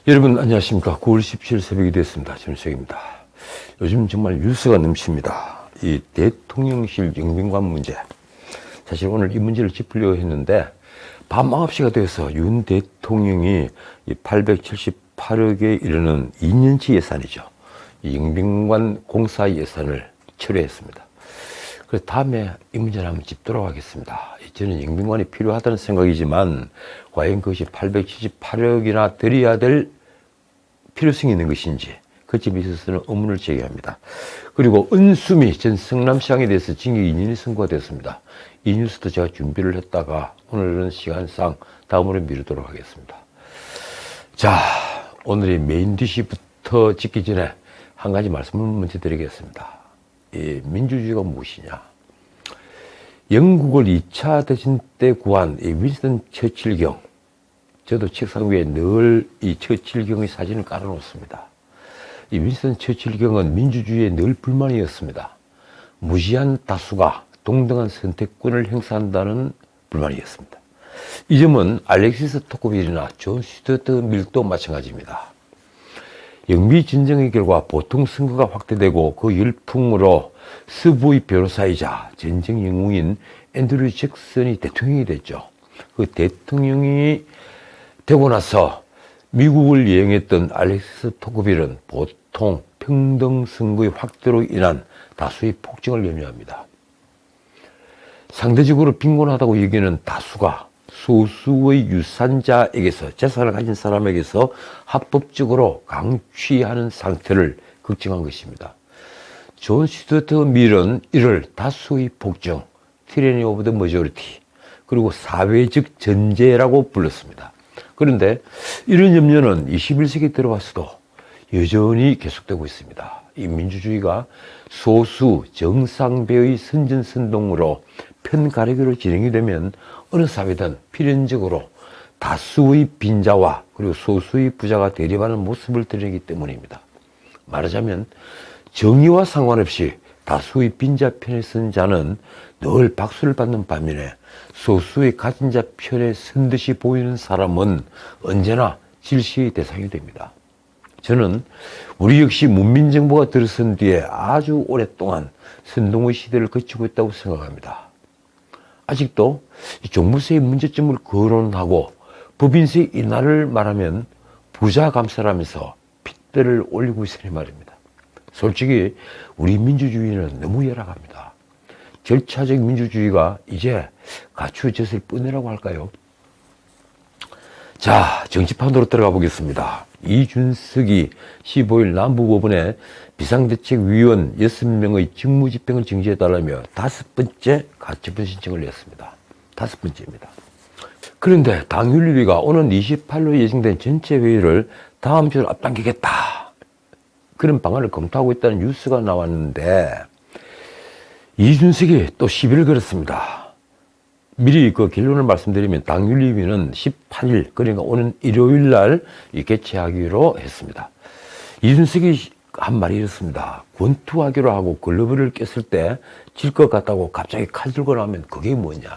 여러분 안녕하십니까. 9월 17일 새벽이 됐습니다. 전우석입니다. 요즘 정말 뉴스가 넘칩니다. 이 대통령실 영빈관 문제. 사실 오늘 이 문제를 짚으려고 했는데 밤 9시가 돼서 윤 대통령이 878억에 이르는 2년치 예산이죠. 이 영빈관 공사 예산을 철회했습니다. 그래서 다음에 이 문제를 한번 짚도록 하겠습니다. 저는 영빈관이 필요하다는 생각이지만 과연 그것이 878억이나 들여야 될 필요성이 있는 것인지 그 점에 있어서는 의문을 제기합니다. 그리고 은수미 전 성남시장에 대해서 징역 2년이 선고됐습니다. 이 뉴스도 제가 준비를 했다가 오늘은 시간상 다음으로 미루도록 하겠습니다. 자, 오늘의 메인 디시부터 짓기 전에 한 가지 말씀을 먼저 드리겠습니다. 이 민주주의가 무엇이냐? 영국을 2차 대전 때 구한 이 윈스턴 처칠경, 저도 책상 위에 늘 이 처칠경의 사진을 깔아놓습니다. 이 윈스턴 처칠경은 민주주의에 늘 불만이었습니다. 무지한 다수가 동등한 선택권을 행사한다는 불만이었습니다. 이 점은 알렉시스 토크빌이나 존 스튜어트 밀도 마찬가지입니다. 영미 전쟁의 결과 보통 선거가 확대되고 그 열풍으로 서부의 변호사이자 전쟁 영웅인 앤드류 잭슨이 대통령이 됐죠. 그 대통령이 되고 나서 미국을 여행했던 알렉시스 토크빌은 보통 평등 선거의 확대로 인한 다수의 폭증을 염려합니다. 상대적으로 빈곤하다고 여기는 다수가 소수의 유산자에게서, 재산을 가진 사람에게서 합법적으로 강취하는 상태를 걱정한 것입니다. 존 스튜어트 밀은 이를 다수의 폭증, 티라니 오브 더 머저리티, 그리고 사회적 전제라고 불렀습니다. 그런데 이런 염려는 21세기 들어와서도 여전히 계속되고 있습니다. 이 민주주의가 소수 정상배의 선전선동으로 편가르기로 진행이 되면 어느 사회든 필연적으로 다수의 빈자와 그리고 소수의 부자가 대립하는 모습을 드러내기 때문입니다. 말하자면 정의와 상관없이 다수의 빈자 편에 선 자는 늘 박수를 받는 반면에 소수의 가진 자 편에 선 듯이 보이는 사람은 언제나 질시의 대상이 됩니다. 저는 우리 역시 문민정부가 들어선 뒤에 아주 오랫동안 선동의 시대를 거치고 있다고 생각합니다. 아직도 종부세의 문제점을 거론하고 법인세 인하를 말하면 부자 감사라면서 핏대를 올리고 있으니 말입니다. 솔직히 우리 민주주의는 너무 열악합니다. 절차적 민주주의가 이제 갖추어졌을 뿐이라고 할까요? 자, 정치판으로 들어가 보겠습니다. 이준석이 15일 남부법원에 비상대책위원 6명의 직무집행을 정지해달라며 5번째 가처분 신청을 냈습니다. 5번째입니다. 그런데 당윤리위가 오는 28로 예정된 전체 회의를 다음 주로 앞당기겠다, 그런 방안을 검토하고 있다는 뉴스가 나왔는데 이준석이 또 시비를 걸었습니다. 미리 그 결론을 말씀드리면 당윤리위는 18일, 그러니까 오는 일요일 날 개최하기로 했습니다. 이준석이 한 말이 이렇습니다. 권투하기로 하고 글러브를 꼈을 때 질 것 같다고 갑자기 칼 들고 나오면 그게 뭐냐?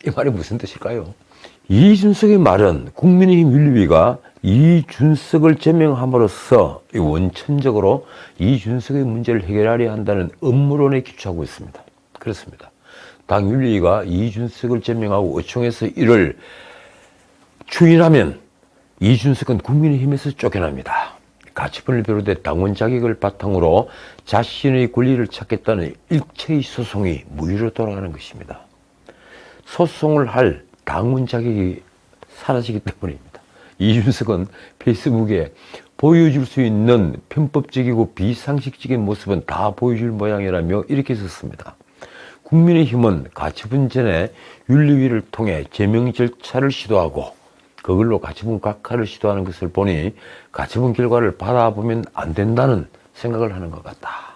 이 말이 무슨 뜻일까요? 이준석의 말은 국민의힘 윤리위가 이준석을 제명함으로써 원천적으로 이준석의 문제를 해결하려 한다는 음모론에 기초하고 있습니다. 그렇습니다. 당 윤리위가 이준석을 제명하고 의총에서 이를 추인하면 이준석은 국민의힘에서 쫓겨납니다. 가처분을 비롯해 당원 자격을 바탕으로 자신의 권리를 찾겠다는 일체의 소송이 무효로 돌아가는 것입니다. 소송을 할 당원 자격이 사라지기 때문입니다. 이준석은 페이스북에 보여줄 수 있는 편법적이고 비상식적인 모습은 다 보여줄 모양이라며 이렇게 썼습니다. 국민의힘은 가처분 전에 윤리위를 통해 제명 절차를 시도하고 그걸로 가처분 각하를 시도하는 것을 보니 가처분 결과를 받아보면 안 된다는 생각을 하는 것 같다.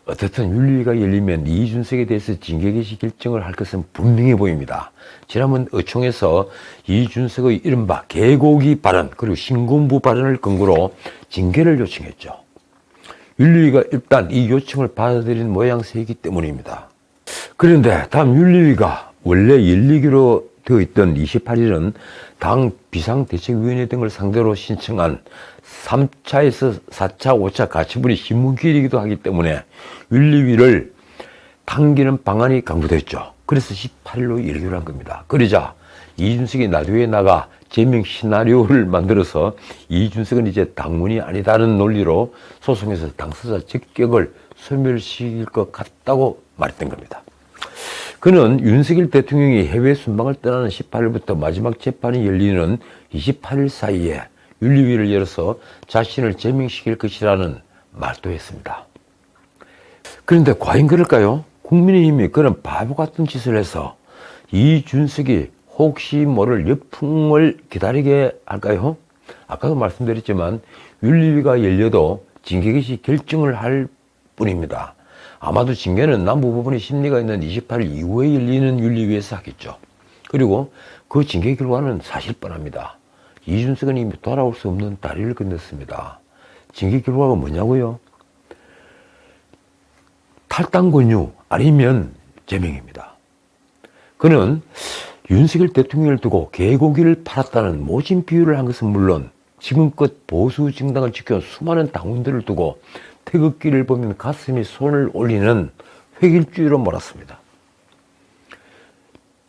어떻든 윤리위가 열리면 이준석에 대해서 징계 개시 결정을 할 것은 분명해 보입니다. 지난번 의총에서 이준석의 이른바 개고기 발언 그리고 신군부 발언을 근거로 징계를 요청했죠. 윤리위가 일단 이 요청을 받아들인 모양새이기 때문입니다. 그런데 다음 윤리위가 원래 열리기로 되어 있던 28일은 당 비상대책위원회 등을 상대로 신청한 3차에서 4차, 5차 가처분이 신문기일이기도 하기 때문에 윤리위를 당기는 방안이 강구됐죠. 그래서 18일로 열기로 한 겁니다. 그러자 이준석이 나중에 나가 제명 시나리오를 만들어서 이준석은 이제 당문이 아니다는 논리로 소송에서 당사자 적격을 소멸시킬 것 같다고 말했던 겁니다. 그는 윤석열 대통령이 해외 순방을 떠나는 18일부터 마지막 재판이 열리는 28일 사이에 윤리위를 열어서 자신을 제명시킬 것이라는 말도 했습니다. 그런데 과연 그럴까요? 국민의힘이 그런 바보 같은 짓을 해서 이준석이 혹시 모를 역풍을 기다리게 할까요? 아까도 말씀드렸지만 윤리위가 열려도 징계 개시 결정을 할 뿐입니다. 아마도 징계는 남부 부분의 심리가 있는 28일 이후에 열리는 윤리위에서 하겠죠. 그리고 그 징계 결과는 사실 뻔합니다. 이준석은 이미 돌아올 수 없는 다리를 건넜습니다. 징계 결과가 뭐냐고요? 탈당 권유 아니면 제명입니다. 그는 윤석열 대통령을 두고 개고기를 팔았다는 모진 비유를 한 것은 물론 지금껏 보수 정당을 지켜온 수많은 당원들을 두고 태극기를 보면 가슴에 손을 올리는 획일주의로 몰았습니다.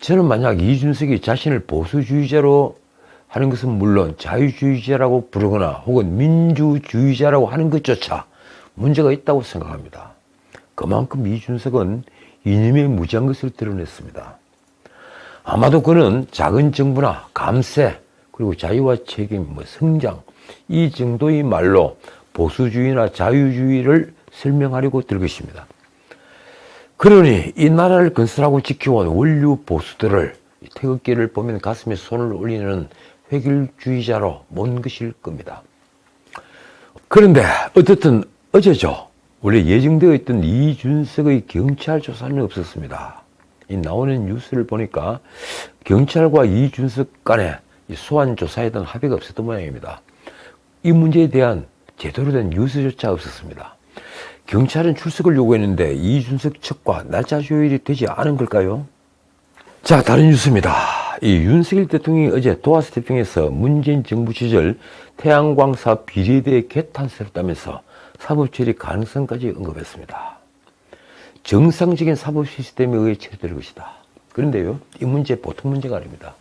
저는 만약 이준석이 자신을 보수주의자로 하는 것은 물론 자유주의자라고 부르거나 혹은 민주주의자라고 하는 것조차 문제가 있다고 생각합니다. 그만큼 이준석은 이념에 무지한 것을 드러냈습니다. 아마도 그는 작은 정부나 감세 그리고 자유와 책임, 성장 이 정도의 말로 보수주의나 자유주의를 설명하려고 들 것입니다. 그러니 이 나라를 건설하고 지켜온 원류 보수들을 태극기를 보면 가슴에 손을 올리는 획일주의자로 몬 것일 겁니다. 그런데 어쨌든 어제죠. 원래 예정되어 있던 이준석의 경찰 조사는 없었습니다. 이 나오는 뉴스를 보니까 경찰과 이준석 간에 소환 조사에 대한 합의가 없었던 모양입니다. 이 문제에 대한 제대로 된 뉴스조차 없었습니다. 경찰은 출석을 요구했는데 이준석 측과 날짜 조율이 되지 않은 걸까요? 자, 다른 뉴스입니다. 이 윤석열 대통령이 어제 도하 스태핑에서 문재인 정부 시절 태양광 사업 비리에 개탄스럽다면서 사법 처리 가능성까지 언급했습니다. 정상적인 사법 시스템에 의해 처리될 것이다. 그런데요, 이 문제 보통 문제가 아닙니다.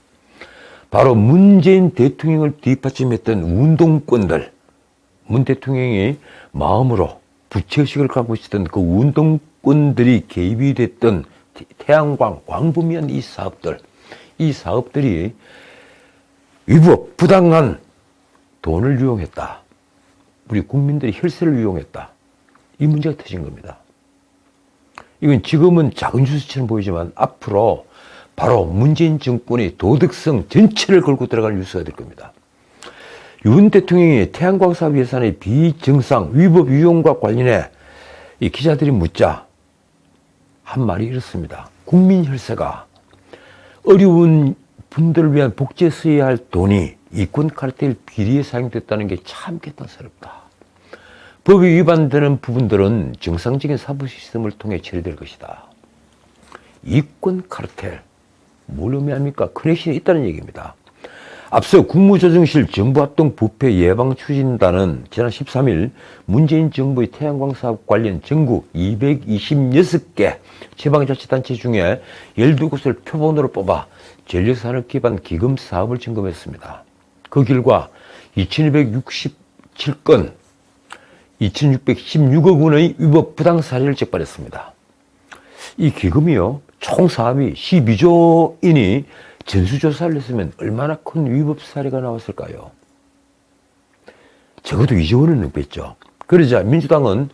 바로 문재인 대통령을 뒷받침했던 운동권들, 문 대통령이 마음으로 부채의식을 갖고 있었던 그 운동권들이 개입이 됐던 태양광, 광범위한 이 사업들이 위법, 부당한 돈을 유용했다. 우리 국민들의 혈세를 유용했다. 이 문제가 터진 겁니다. 이건 지금은 작은 뉴스처럼 보이지만 앞으로 바로 문재인 정권의 도덕성 전체를 걸고 들어갈 뉴스가 될 겁니다. 윤 대통령이 태양광 사업 예산의 비정상 위법 유용과 관련해 이 기자들이 묻자 한 말이 이렇습니다. 국민 혈세가 어려운 분들을 위한 복지에 써야 할 돈이 이권 카르텔 비리에 사용됐다는 게 참 개탄스럽다. 법이 위반되는 부분들은 정상적인 사법 시스템을 통해 처리될 것이다. 이권 카르텔, 뭘 의미합니까? 커넥션이 있다는 얘기입니다. 앞서 국무조정실 정부합동 부패 예방 추진단은 지난 13일 문재인 정부의 태양광 사업 관련 전국 226개 지방자치단체 중에 12곳을 표본으로 뽑아 전력산업 기반 기금 사업을 점검했습니다. 그 결과 2267건 2616억 원의 위법 부당 사례를 적발했습니다. 이 기금이요, 총 사업이 12조이니 전수조사를 했으면 얼마나 큰 위법 사례가 나왔을까요? 적어도 2조 원은 넘겠죠. 그러자 민주당은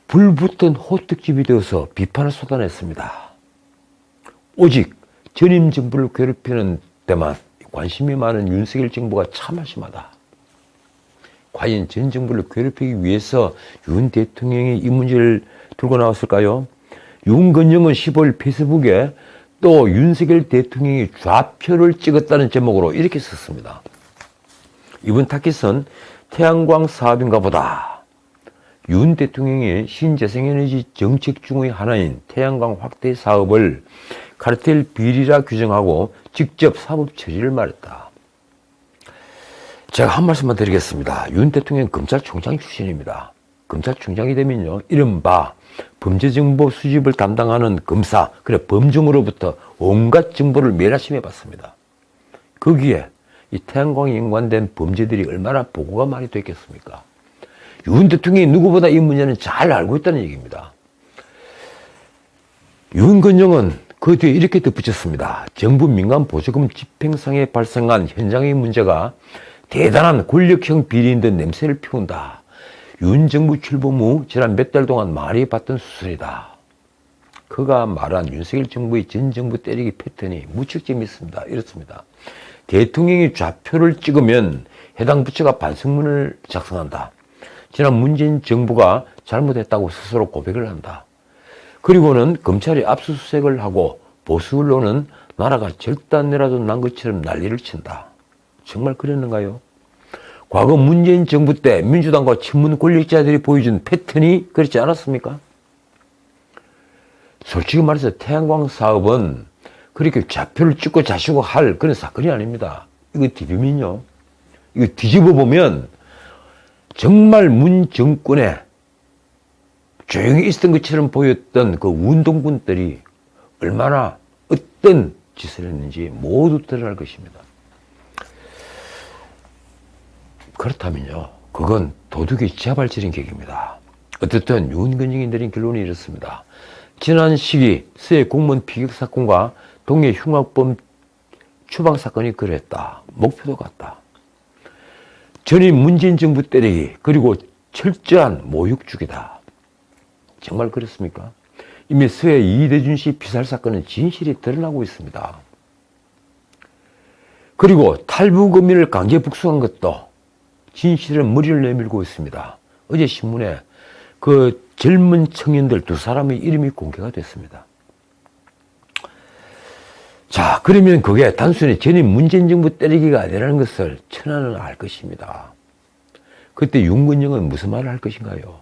불붙은 호떡집이 되어서 비판을 쏟아냈습니다. 오직 전임 정부를 괴롭히는 데만 관심이 많은 윤석열 정부가 참 한심하다. 과연 전 정부를 괴롭히기 위해서 윤 대통령이 이 문제를 들고 나왔을까요? 윤건영은 15일 페이스북에 또 윤석열 대통령이 좌표를 찍었다는 제목으로 이렇게 썼습니다. 이번 타깃은 태양광 사업인가 보다. 윤 대통령의 신재생에너지 정책 중의 하나인 태양광 확대 사업을 카르텔 비리라 규정하고 직접 사법 처리를 말했다. 제가 한 말씀만 드리겠습니다. 윤 대통령 검찰총장 출신입니다. 검찰총장이 되면요, 이른바 범죄정보 수집을 담당하는 검사, 그래 범중으로부터 온갖 정보를 매라심해 봤습니다. 거기에 이 태양광에 연관된 범죄들이 얼마나 보고가 많이 됐겠습니까? 윤 대통령이 누구보다 이 문제는 잘 알고 있다는 얘기입니다. 윤건영은 그 뒤에 이렇게 덧붙였습니다. 정부 민간 보조금 집행상에 발생한 현장의 문제가 대단한 권력형 비리인 듯 냄새를 피운다. 윤 정부 출범 후 지난 몇 달 동안 많이 봤던 수순이다. 그가 말한 윤석열 정부의 전 정부 때리기 패턴이 무척 재미있습니다. 이렇습니다. 대통령이 좌표를 찍으면 해당 부처가 반성문을 작성한다. 지난 문재인 정부가 잘못했다고 스스로 고백을 한다. 그리고는 검찰이 압수수색을 하고 보수 언론은 나라가 절단내라도 난 것처럼 난리를 친다. 정말 그랬는가요? 과거 문재인 정부 때 민주당과 친문 권력자들이 보여준 패턴이 그렇지 않았습니까? 솔직히 말해서 태양광 사업은 그렇게 좌표를 찍고 자시고 할 그런 사건이 아닙니다. 이거 뒤집으면요, 이거 뒤집어 보면 정말 문 정권에 조용히 있었던 것처럼 보였던 그 운동군들이 얼마나 어떤 짓을 했는지 모두 드러날 것입니다. 그렇다면요, 그건 도둑이 지하발질인 격입니다. 어쨌든 윤건영이 내린 결론이 이렇습니다. 지난 시기 서해 공무원 피격 사건과 동해 흉악범 추방 사건이 그랬다. 목표도 같다. 전임 문재인 정부 때리기, 그리고 철저한 모욕주기다. 정말 그렇습니까? 이미 서해 이대준 씨 피살 사건은 진실이 드러나고 있습니다. 그리고 탈북어민을 강제 북송한 것도 진실은 머리를 내밀고 있습니다. 어제 신문에 그 젊은 청년들 두 사람의 이름이 공개가 됐습니다. 자, 그러면 그게 단순히 전임 문재인 정부 때리기가 아니라는 것을 천하는 알 것입니다. 그때 윤건영은 무슨 말을 할 것인가요?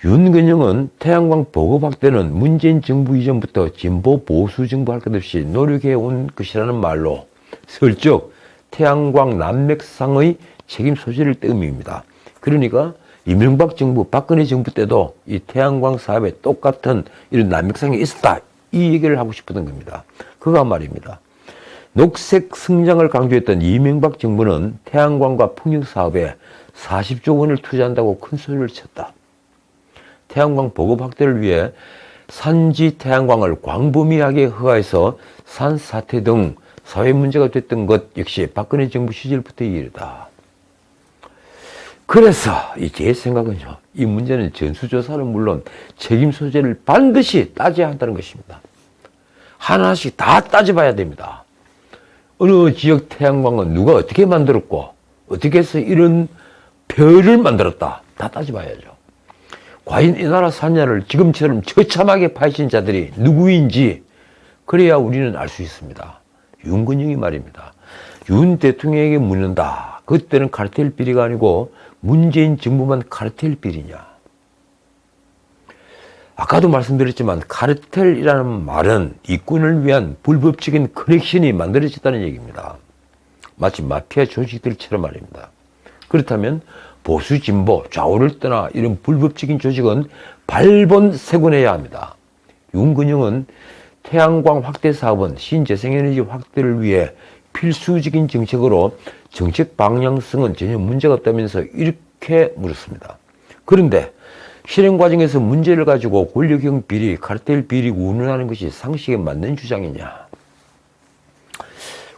윤건영은 태양광 보급 확대는 문재인 정부 이전부터 진보 보수 정부 할 것 없이 노력해 온 것이라는 말로 슬쩍 태양광 난맥상의 책임 소재를 떼음입니다. 그러니까 이명박 정부, 박근혜 정부 때도 이 태양광 사업에 똑같은 이런 난맥상이 있었다, 이 얘기를 하고 싶었던 겁니다. 그가 말입니다. 녹색 성장을 강조했던 이명박 정부는 태양광과 풍력 사업에 40조 원을 투자한다고 큰 소리를 쳤다. 태양광 보급 확대를 위해 산지 태양광을 광범위하게 허가해서 산사태 등 사회 문제가 됐던 것 역시 박근혜 정부 시절부터의 일이다. 그래서 제 생각은요, 이 문제는 전수조사는 물론 책임 소재를 반드시 따져야 한다는 것입니다. 하나씩 다 따져봐야 됩니다. 어느 지역 태양광은 누가 어떻게 만들었고 어떻게 해서 이런 별을 만들었다, 다 따져봐야죠. 과연 이 나라 산야를 지금처럼 처참하게 파헤친 자들이 누구인지 그래야 우리는 알 수 있습니다. 윤건영이 말입니다. 윤 대통령에게 묻는다. 그때는 카르텔 비리가 아니고 문재인 정부만 카르텔 비리냐. 아까도 말씀드렸지만 카르텔이라는 말은 이권을 위한 불법적인 커넥션이 만들어졌다는 얘기입니다. 마치 마피아 조직들처럼 말입니다. 그렇다면 보수 진보 좌우를 떠나 이런 불법적인 조직은 발본색원해야 합니다. 윤건영은 태양광 확대 사업은 신재생에너지 확대를 위해 필수적인 정책으로 정책 방향성은 전혀 문제가 없다면서 이렇게 물었습니다. 그런데 실행 과정에서 문제를 가지고 권력형 비리, 카르텔 비리 운운하는 것이 상식에 맞는 주장이냐?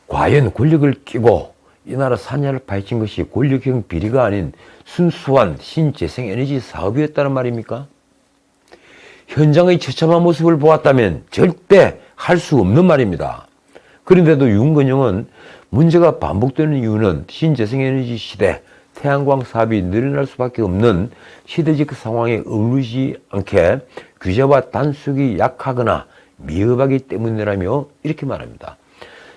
과연 권력을 끼고 이 나라 산야를 파헤친 것이 권력형 비리가 아닌 순수한 신재생에너지 사업이었다는 말입니까? 현장의 처참한 모습을 보았다면 절대 할 수 없는 말입니다. 그런데도 윤건영은 문제가 반복되는 이유는 신재생에너지 시대, 태양광 사업이 늘어날 수밖에 없는 시대적 상황에 어울리지 않게 규제와 단속이 약하거나 미흡하기 때문이라며 이렇게 말합니다.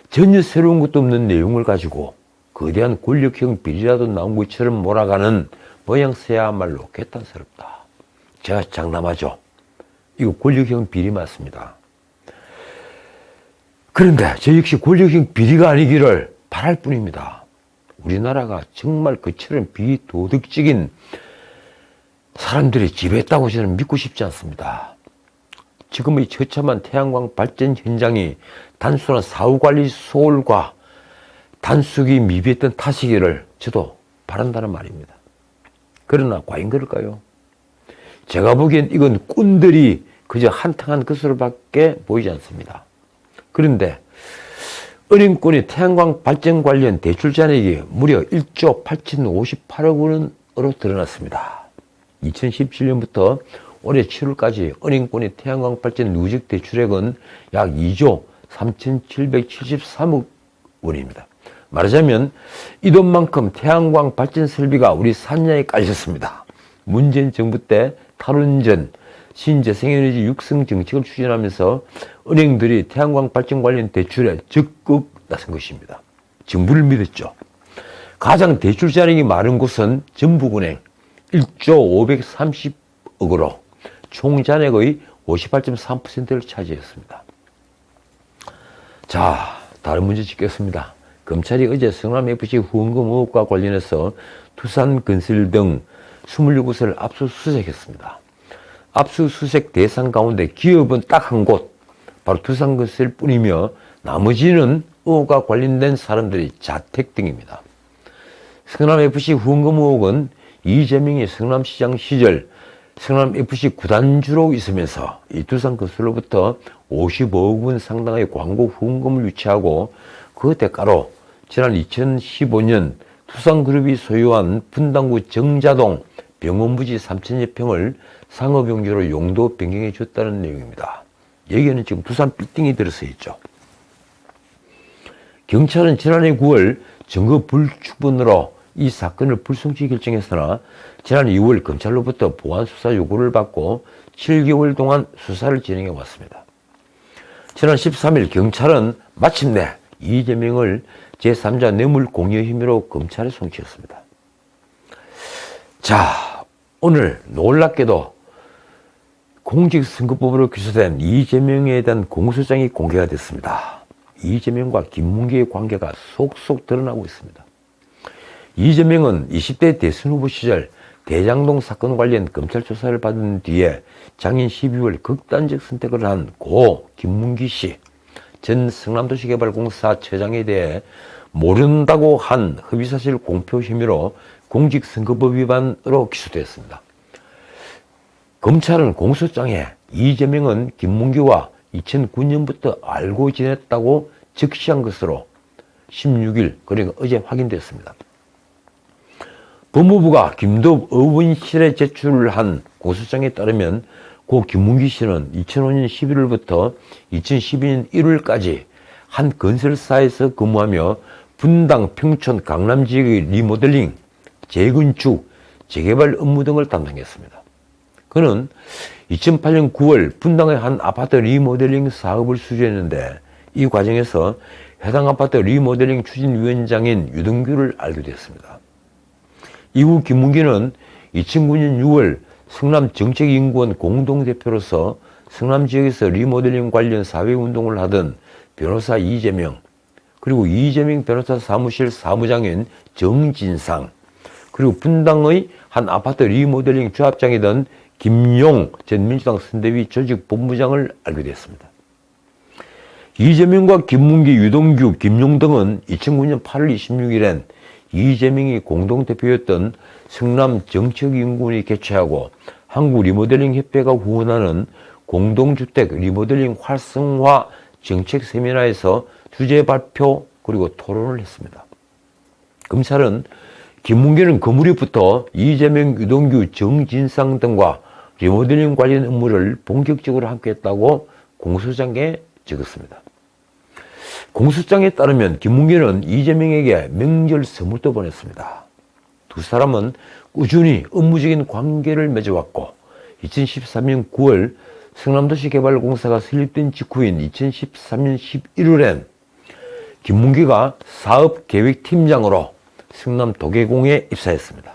전혀 새로운 것도 없는 내용을 가지고 거대한 권력형 비리라도 나온 것처럼 몰아가는 모양새야말로 개탄스럽다. 제가 장담하죠. 이거 권력형 비리 맞습니다. 그런데 저 역시 권력형 비리가 아니기를 바랄 뿐입니다. 우리나라가 정말 그처럼 비도덕적인 사람들이 지배했다고 저는 믿고 싶지 않습니다. 지금의 처참한 태양광 발전 현장이 단순한 사후관리 소홀과 단속이 미비했던 탓이기를 저도 바란다는 말입니다. 그러나 과연 그럴까요? 제가 보기엔 이건 꾼들이 그저 한탕한 것으로 밖에 보이지 않습니다. 그런데 은행권이 태양광 발전 관련 대출 잔액이 무려 1조 8,058억 원으로 드러났습니다. 2017년부터 올해 7월까지 은행권이 태양광 발전 누적 대출액은 약 2조 3,773억 원입니다. 말하자면 이 돈만큼 태양광 발전 설비가 우리 산야에 깔렸습니다. 문재인 정부 때 탈원전, 신재생에너지 육성 정책을 추진하면서 은행들이 태양광 발전 관련 대출에 적극 나선 것입니다. 정부를 믿었죠. 가장 대출 잔액이 많은 곳은 전북은행 1조 530억으로 총 잔액의 58.3%를 차지했습니다. 자, 다른 문제 짚겠습니다. 검찰이 어제 성남FC 후원금 의혹과 관련해서 두산건설 등 27곳을 압수수색했습니다. 압수수색 대상 가운데 기업은 딱 한 곳, 바로 두산건설 뿐이며 나머지는 의혹과 관련된 사람들의 자택 등입니다. 성남FC 후원금 의혹은 이재명이 성남시장 시절 성남FC 구단주로 있으면서 이 두산건설로부터 55억 원 상당의 광고 후원금을 유치하고 그 대가로 지난 2015년 두산그룹이 소유한 분당구 정자동 병원부지 3,000여 평을 상업용지로 용도 변경해 줬다는 내용입니다. 여기에는 지금 두산 빌딩이 들어서 있죠. 경찰은 지난해 9월 증거 불충분으로 이 사건을 불송치 결정했으나 지난 2월 검찰로부터 보안 수사 요구를 받고 7개월 동안 수사를 진행해 왔습니다. 지난 13일 경찰은 마침내 이재명을 제3자 뇌물 공여 혐의로 검찰에 송치했습니다. 자, 오늘 놀랍게도 공직선거법으로 기소된 이재명에 대한 공소장이 공개가 됐습니다. 이재명과 김문기의 관계가 속속 드러나고 있습니다. 이재명은 20대 대선 후보 시절 대장동 사건 관련 검찰 조사를 받은 뒤에 작년 12월 극단적 선택을 한 고 김문기 씨 전 성남도시개발공사 처장에 대해 모른다고 한 허위사실 공표 혐의로 공직선거법 위반으로 기소됐습니다. 검찰은 공소장에 이재명은 김문기와 2009년부터 알고 지냈다고 적시한 것으로 16일, 그러니까 어제 확인됐습니다. 법무부가 김도읍 의원실에 제출한 공소장에 따르면 고 김문기 씨는 2005년 11월부터 2012년 1월까지 한 건설사에서 근무하며 분당, 평촌, 강남 지역의 리모델링, 재건축, 재개발 업무 등을 담당했습니다. 그는 2008년 9월 분당의 한 아파트 리모델링 사업을 수주했는데 이 과정에서 해당 아파트 리모델링 추진위원장인 유동규를 알게 됐습니다. 이후 김문기는 2009년 6월 성남정책연구원 공동대표로서 성남 지역에서 리모델링 관련 사회운동을 하던 변호사 이재명, 그리고 이재명 변호사 사무실 사무장인 정진상, 그리고 분당의 한 아파트 리모델링 조합장이던 김용 전 민주당 선대위 조직본부장을 알게 됐습니다. 이재명과 김문기, 유동규, 김용 등은 2009년 8월 26일엔 이재명이 공동대표였던 성남정책연구원이 개최하고 한국리모델링협회가 후원하는 공동주택 리모델링 활성화 정책 세미나에서 주제 발표 그리고 토론을 했습니다. 검찰은 김문기는 그 무렵부터 이재명, 유동규, 정진상 등과 리모델링 관련 업무를 본격적으로 함께했다고 공소장에 적었습니다. 공소장에 따르면 김문기는 이재명에게 명절 선물도 보냈습니다. 두 사람은 꾸준히 업무적인 관계를 맺어왔고 2013년 9월 성남도시개발공사가 설립된 직후인 2013년 11월엔 김문기가 사업계획팀장으로 성남도계공에 입사했습니다.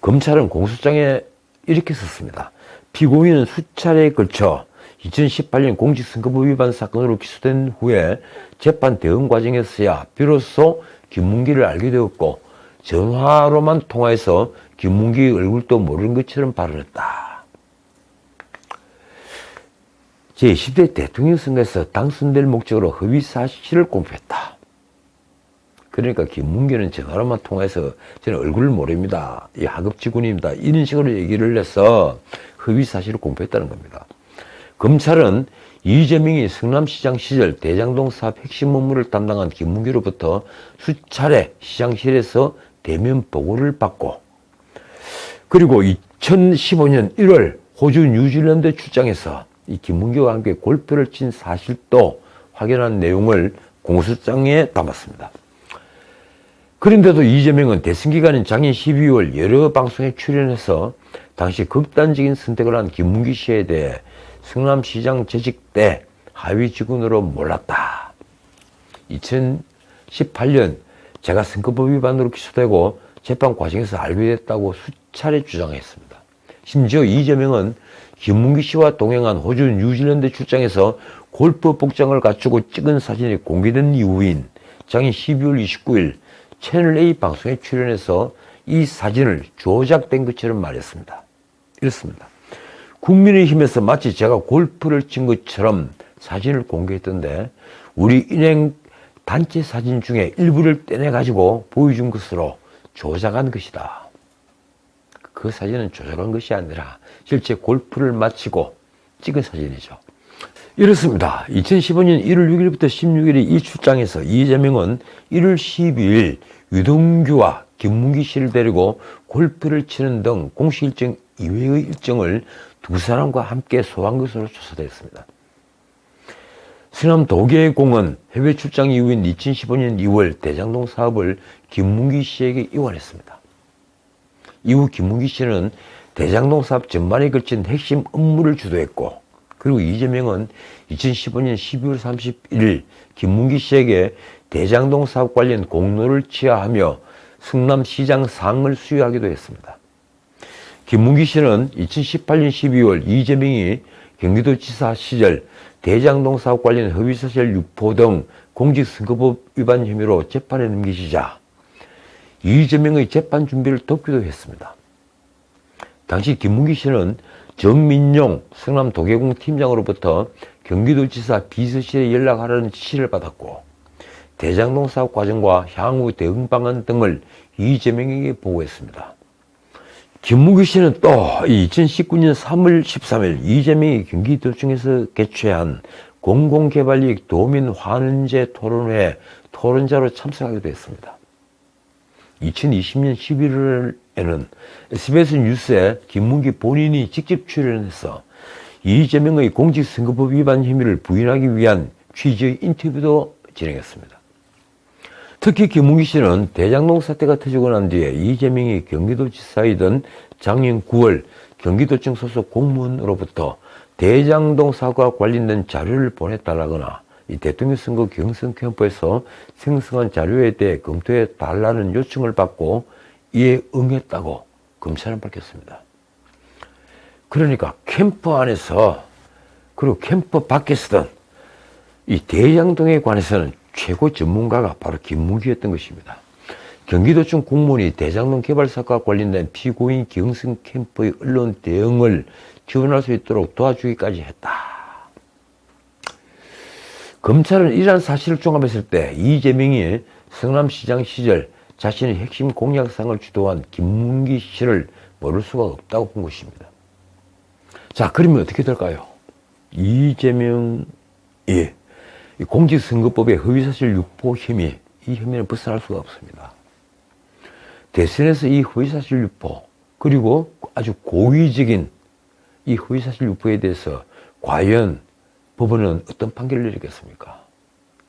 검찰은 공소장에 이렇게 썼습니다. 피고인은 수차례에 걸쳐 2018년 공직선거법 위반 사건으로 기소된 후에 재판 대응 과정에서야 비로소 김문기를 알게 되었고 전화로만 통화해서 김문기의 얼굴도 모르는 것처럼 발언했다. 제20대 대통령 선거에서 당선될 목적으로 허위 사실을 공표했다. 그러니까 김문기는 전화로만 통화해서 저는 얼굴을 모릅니다. 이 하급 직원입니다. 이런 식으로 얘기를 해서 허위 사실을 공표했다는 겁니다. 검찰은 이재명이 성남시장 시절 대장동 사업 핵심 업무를 담당한 김문기로부터 수차례 시장실에서 대면 보고를 받고 그리고 2015년 1월 호주 뉴질랜드 출장에서 이 김문기와 함께 골프를 친 사실도 확인한 내용을 공소장에 담았습니다. 그런데도 이재명은 대선 기간인 작년 12월 여러 방송에 출연해서 당시 극단적인 선택을 한 김문기 씨에 대해 성남시장 재직 때 하위 직원으로 몰랐다. 2018년 제가 선거법 위반으로 기소되고 재판 과정에서 알게 됐다고 수차례 주장했습니다. 심지어 이재명은 김문기 씨와 동행한 호주 뉴질랜드 출장에서 골프 복장을 갖추고 찍은 사진이 공개된 이후인 작년 12월 29일 채널A 방송에 출연해서 이 사진을 조작된 것처럼 말했습니다. 이렇습니다. 국민의힘에서 마치 제가 골프를 친 것처럼 사진을 공개했던데 우리 은행 단체 사진 중에 일부를 떼내가지고 보여준 것으로 조작한 것이다. 그 사진은 조작한 것이 아니라 실제 골프를 마치고 찍은 사진이죠. 이렇습니다. 2015년 1월 6일부터 16일에 이 출장에서 이재명은 1월 12일 유동규와 김문기 씨를 데리고 골프를 치는 등 공식 일정 이외의 일정을 두 사람과 함께 소화한 것으로 조사되었습니다. 성남도계공은 해외 출장 이후인 2015년 2월 대장동 사업을 김문기 씨에게 이관했습니다. 이후 김문기 씨는 대장동 사업 전반에 걸친 핵심 업무를 주도했고 그리고 이재명은 2015년 12월 31일 김문기 씨에게 대장동 사업 관련 공로를 취하하며 성남시장 상을 수여하기도 했습니다. 김문기 씨는 2018년 12월 이재명이 경기도지사 시절 대장동 사업 관련 허위사실 유포 등 공직선거법 위반 혐의로 재판에 넘기시자 이재명의 재판 준비를 돕기도 했습니다. 당시 김문기 씨는 정민용 성남도계공 팀장으로부터 경기도지사 비서실에 연락하라는 지시를 받았고 대장동 사업 과정과 향후 대응 방안 등을 이재명에게 보고했습니다. 김문기 씨는 또 2019년 3월 13일 이재명이 경기도청에서 개최한 공공개발이익 도민 환원제 토론회 토론자로 참석하기도 했습니다. 2020년 11월에는 SBS 뉴스에 김문기 본인이 직접 출연해서 이재명의 공직선거법 위반 혐의를 부인하기 위한 취지의 인터뷰도 진행했습니다. 특히 김문기 씨는 대장동 사태가 터지고 난 뒤에 이재명이 경기도지사이던 작년 9월 경기도청 소속 공무원으로부터 대장동 사고와 관련된 자료를 보내달라거나 이 대통령 선거 경선 캠프에서 생성한 자료에 대해 검토해 달라는 요청을 받고 이에 응했다고 검찰은 밝혔습니다. 그러니까 캠프 안에서 그리고 캠프 밖에서든 이 대장동에 관해서는 최고 전문가가 바로 김문기였던 것입니다. 경기도청 공무원이 대장동 개발 사건과 관련된 피고인 경선 캠프의 언론 대응을 지원할 수 있도록 도와주기까지 했다. 검찰은 이러한 사실을 종합했을 때 이재명이 성남시장 시절 자신의 핵심 공약상을 주도한 김문기 씨를 모를 수가 없다고 본 것입니다. 자, 그러면 어떻게 될까요? 이재명이 공직선거법의 허위사실 유포 혐의, 이 혐의는 벗어날 수가 없습니다. 대선에서 이 허위사실 유포, 그리고 아주 고의적인 이 허위사실 유포에 대해서 과연 법원은 어떤 판결을 내리겠습니까?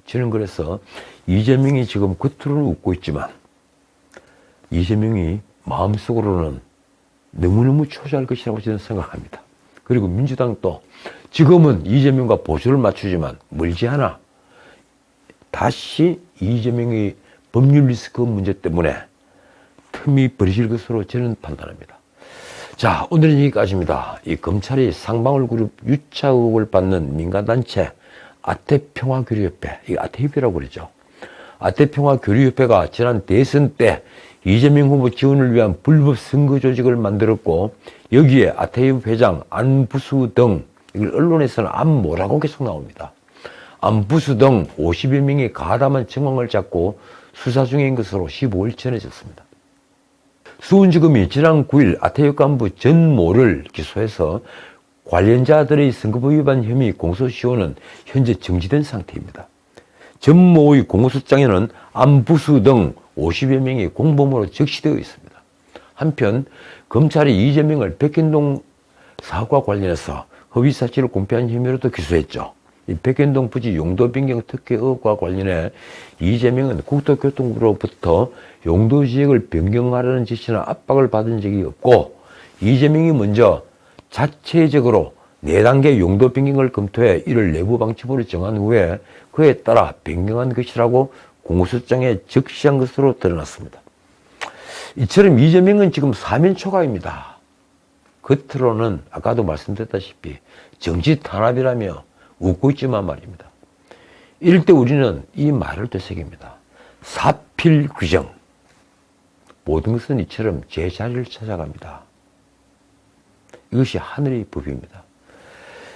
저는 그래서 이재명이 지금 겉으로는 웃고 있지만 이재명이 마음속으로는 너무너무 초조할 것이라고 저는 생각합니다. 그리고 민주당도 지금은 이재명과 보조를 맞추지만 멀지 않아 다시 이재명의 법률 리스크 문제 때문에 틈이 벌어질 것으로 저는 판단합니다. 자, 오늘은 여기까지입니다. 이 검찰이 상방울그룹 유차 의혹을 받는 민간단체 아태평화교류협회, 이 아태협회라고 그러죠. 아태평화교류협회가 지난 대선 때 이재명 후보 지원을 위한 불법 선거 조직을 만들었고, 여기에 아태협 회장 안부수 등, 이걸 언론에서는 안모라고 계속 나옵니다. 안부수 등 50여 명이 가담한 정황을 잡고 수사 중인 것으로 15일 전해졌습니다. 수원지검이 지난 9일 아태협 간부 전모를 기소해서 관련자들의 선거법 위반 혐의 공소시효는 현재 정지된 상태입니다. 전모의 공소장에는 안부수 등 50여 명이 공범으로 적시되어 있습니다. 한편 검찰이 이재명을 백현동 사업과 관련해서 허위사실을 공표한 혐의로도 기소했죠. 이 백현동 부지 용도 변경 특혜 의혹과 관련해 이재명은 국토교통부로부터 용도 지역을 변경하라는 지시나 압박을 받은 적이 없고, 이재명이 먼저 자체적으로 4단계 용도 변경을 검토해 이를 내부 방침으로 정한 후에 그에 따라 변경한 것이라고 공소장에 적시한 것으로 드러났습니다. 이처럼 이재명은 지금 사면 초과입니다. 겉으로는 아까도 말씀드렸다시피 정치 탄압이라며 웃고 있지만 말입니다. 이럴 때 우리는 이 말을 되새깁니다. 사필규정. 모든 것은 이처럼 제자리를 찾아갑니다. 이것이 하늘의 법입니다.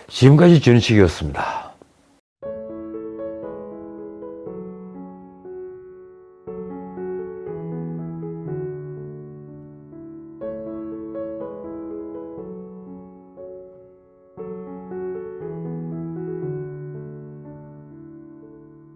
지금까지 전식이었습니다.